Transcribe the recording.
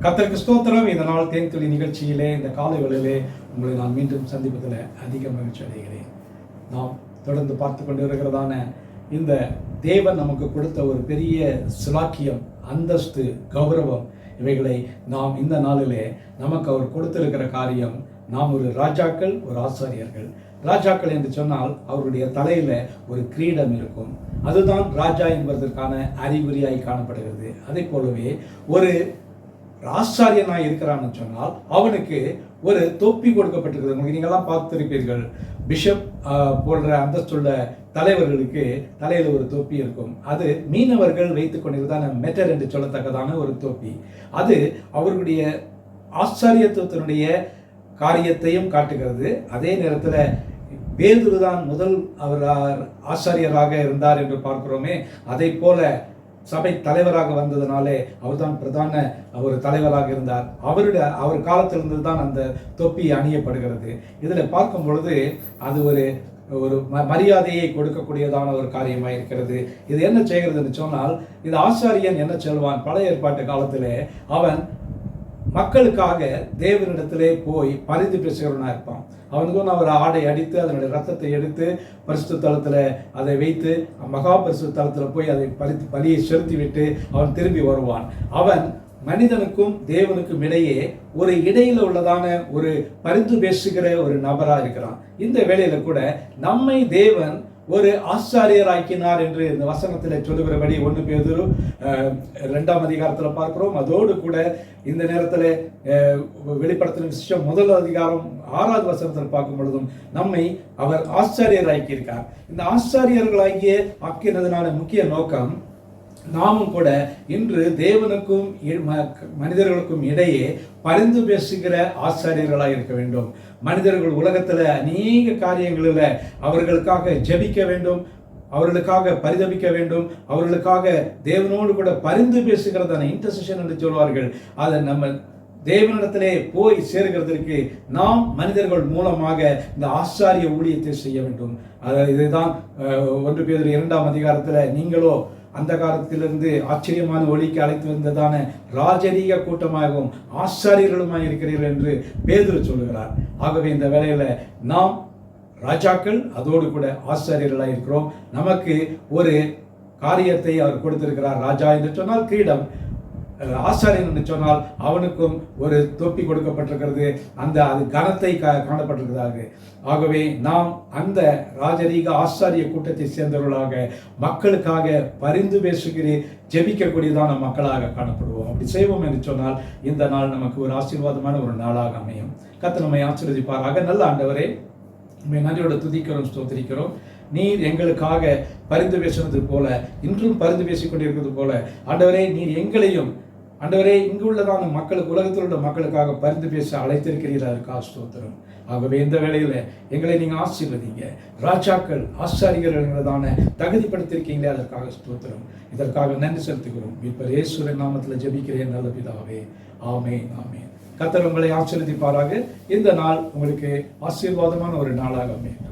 கர்த்தருக்கு ஸ்தோத்திரம். இந்த நாள் தேன்துளி நிகழ்ச்சியிலே இந்த காலை வேளையிலே உங்களை நான் மீண்டும் சந்திப்பதில் அதிக மகிழ்ச்சி அடைகிறேன். நாம் தொடர்ந்து பார்த்து கொண்டு இருக்கிறதான இந்த தேவன் நமக்கு கொடுத்த ஒரு பெரிய சிலாக்கியம், அந்தஸ்து, கௌரவம், இவைகளை நாம் இந்த நாளிலே நமக்கு அவர் கொடுத்திருக்கிற காரியம், நாம் ஒரு ராஜாக்கள், ஒரு ஆசாரியர்கள். ராஜாக்கள் என்று சொன்னால் அவருடைய தலையில ஒரு கிரீடம் இருக்கும். அதுதான் ராஜா என்பதற்கான அறிகுறியாய் காணப்படுகிறது. அதே போலவே ஒரு ஆசாரியனாய் இருக்கிறான்னு சொன்னால் அவனுக்கு ஒரு தொப்பி கொடுக்கப்பட்டிருக்கிறது. நீங்கள்லாம் பார்த்திருப்பீர்கள், பிஷப் போன்ற அந்தஸ்துள்ள தலைவர்களுக்கு தலையில் ஒரு தொப்பி இருக்கும். அது மீனவர்கள் வைத்துக் கொண்டிருந்தான மெட்டர் என்று சொல்லத்தக்கதான ஒரு தொப்பி. அது அவர்களுடைய ஆசாரியத்துவத்தினுடைய காரியத்தையும் காட்டுகிறது. அதே நேரத்தில் பேதுரு தான் முதல் அவர் ஆசாரியராக இருந்தார் என்று பார்க்கிறோமே, அதை போல சபை தலைவராக வந்ததுனாலே அவர் தான் பிரதான ஒரு தலைவராக இருந்தார். அவர் காலத்திலிருந்து தான் அந்த தொப்பி அணியப்படுகிறது. இதில் பார்க்கும் பொழுது அது ஒரு மரியாதையை கொடுக்கக்கூடியதான ஒரு காரியமாக இருக்கிறது. இது என்ன செய்கிறதுன்னு சொன்னால், இது ஆசாரியன் என்ன சொல்வான், பழைய ஏற்பாட்டு காலத்திலே அவன் மக்களுக்காக தேவனிடத்திலே போய் பரிந்து பேசுகிறவனா இருப்பான். அவனுக்கும் ஒரு ஆடை அடித்து அதனுடைய ரத்தத்தை எடுத்து பரிசுத்த தலத்தில் அதை வைத்து மகா பரிசுத்த தலத்தில் போய் அதை பலியை செலுத்தி விட்டு அவன் திரும்பி வருவான். அவன் மனிதனுக்கும் தேவனுக்கும் இடையே ஒரு இடையில உள்ளதான ஒரு பரிந்து பேசுகிற ஒரு நபராக இருக்கிறான். இந்த வேளையில கூட நம்மை தேவன் ஒரு ஆசாரியராக்கினார் என்று இந்த வசனத்தில் சொல்லுகிறபடி 1 பேதுரு 2ஆம் அதிகாரத்தில் பார்க்கிறோம். அதோடு கூட இந்த நேரத்தில் வெளிப்படுத்தின விஷயம் 1 அதிகாரம் 6வது வசனத்தில் பார்க்கும் பொழுதும் நம்மை அவர் ஆசாரியராக்கியிருக்கார். இந்த ஆசாரியர்களாகிய ஆக்கினதுனால முக்கிய நோக்கம், நாமும் கூட இன்று தேவனுக்கும் மனிதர்களுக்கும் இடையே பரிந்து பேசுகிற ஆசாரியர்களாக இருக்க வேண்டும். மனிதர்கள் உலகத்தில் அநேக காரியங்களில் அவர்களுக்காக ஜெபிக்க வேண்டும், அவர்களுக்காக பரிதபிக்க வேண்டும், அவர்களுக்காக தேவனோடு கூட பரிந்து பேசுகிறதான இன்டர்செஷன் என்று சொல்வார்கள். அதை நம்ம தேவனிடத்திலே போய் சேர்கிறதற்கு நாம் மனிதர்கள் மூலமாக இந்த ஆசாரிய ஊழியத்தை செய்ய வேண்டும். இதுதான் 1 பேதுரு 2ஆம் அதிகாரத்தில், நீங்களோ அந்த காலத்திலிருந்து ஆச்சரியமான ஒளிக்கு அழைத்து வந்ததான ராஜரீக கூட்டமாகவும் ஆசாரியர்களுமாய் இருக்கிறீர்கள் என்று பேதுரு சொல்லுகிறார். ஆகவே இந்த வேளையில நாம் ராஜாக்கள், அதோடு கூட ஆசாரியர்களாக இருக்கிறோம். நமக்கு ஒரு காரியத்தை அவர் கொடுத்திருக்கிறார். ராஜா என்று சொன்னால் கிரீடம், ஆசாரியன் என்று சொன்னால் அவனுக்கும் ஒரு தொப்பி கொடுக்கப்பட்டிருக்கிறது. அது கனத்தை காணப்பட்டிருக்கிறார்கள். ஆகவே நாம் அந்த ராஜரீக ஆசாரிய கூட்டத்தை சேர்ந்தவர்களாக மக்களுக்காக பரிந்து பேசுகிற ஜெபிக்கக்கூடியதான மக்களாக காணப்படுவோம். அப்படி செய்வோம் என்று சொன்னால் இந்த நாள் நமக்கு ஒரு ஆசீர்வாதமான ஒரு நாளாக அமையும். கர்த்தர் நம்மை ஆசீர்வதிப்பாராக. நல்ல ஆண்டவரே, உம்மை நன்றியோடு துதிக்கிறோம், ஸ்தோத்திரிக்கிறோம். நீர் எங்களுக்காக பரிந்து பேசுவது போல, இன்றும் பரிந்து பேசிக் கொண்டிருக்கிறது போல ஆண்டவரே, நீர் எங்களையும் ஆண்டவரே இங்கு உள்ளதான மக்களுக்கு, உலகத்தில் உள்ள மக்களுக்காக பரிந்து பேச அழைத்திருக்கிறீர்கள். அதுக்காக ஸ்தோத்திரம். ஆகவே இந்த வேளையில் எங்களை நீங்கள் ஆசீர்வதிங்க. ராஜாக்கள், ஆசாரியர்களான தகுதிப்படுத்திருக்கீங்களே, அதற்காக ஸ்தோத்திரம். இதற்காக நன்றி செலுத்துகிறோம். மீட்பர் இயேசுவின் நாமத்தில் ஜெபிக்கிறேன் நல்ல பிதாவே. ஆமென், ஆமென். கர்த்தர் உங்களை ஆசீர்வதிப்பாராக. இந்த நாள் உங்களுக்கு ஆசீர்வாதமான ஒரு நாளாக அமையும்.